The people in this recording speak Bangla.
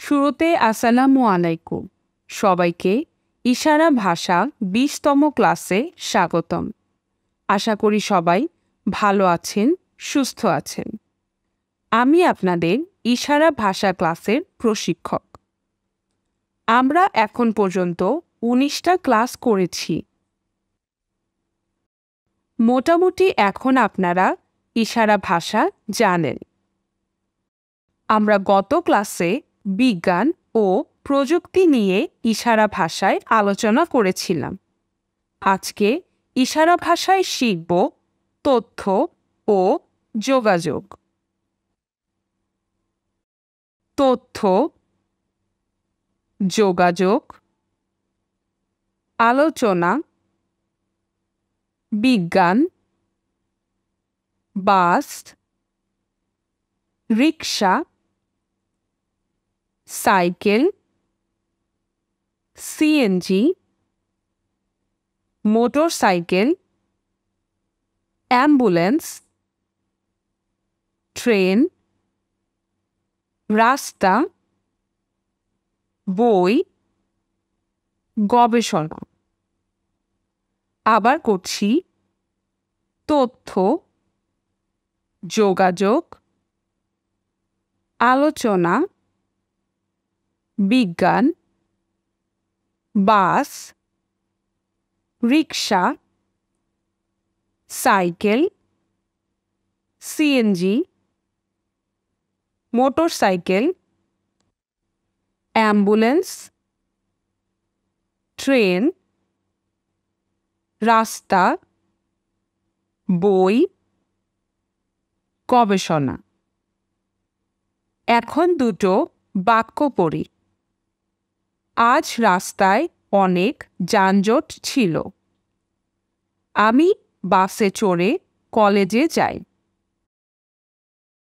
শুরুতে আসসালামু আলাইকুম। সবাইকে ইশারা ভাষা ২০তম ক্লাসে স্বাগতম। আশা করি সবাই ভালো আছেন, সুস্থ আছেন। আমি আপনাদের ইশারা ভাষা ক্লাসের প্রশিক্ষক। আমরা এখন পর্যন্ত ১৯টা ক্লাস করেছি। মোটামুটি এখন আপনারা ইশারা ভাষা জানেন। আমরা গত ক্লাসে বিজ্ঞান ও প্রযুক্তি নিয়ে ইশারা ভাষায় আলোচনা করেছিলাম। আজকে ইশারা ভাষায় শিখব তথ্য ও যোগাযোগ। তথ্য, যোগাযোগ, আলোচনা, বিজ্ঞান, বাস, রিকশা, cycle, CNG, motorcycle, ambulance, train, রাস্তা, বই, গবেষণা। আবার করছি, তথ্য, যোগাযোগ, আলোচনা, বিজ্ঞান, বাস, রিকশা, cycle, CNG, motorcycle, ambulance, train, রাস্তা, বই, গবেষণা। এখন দুটো বাক্য পড়ি। আজ রাস্তায় অনেক যানজট ছিল। আমি বাসে চড়ে কলেজে যাই।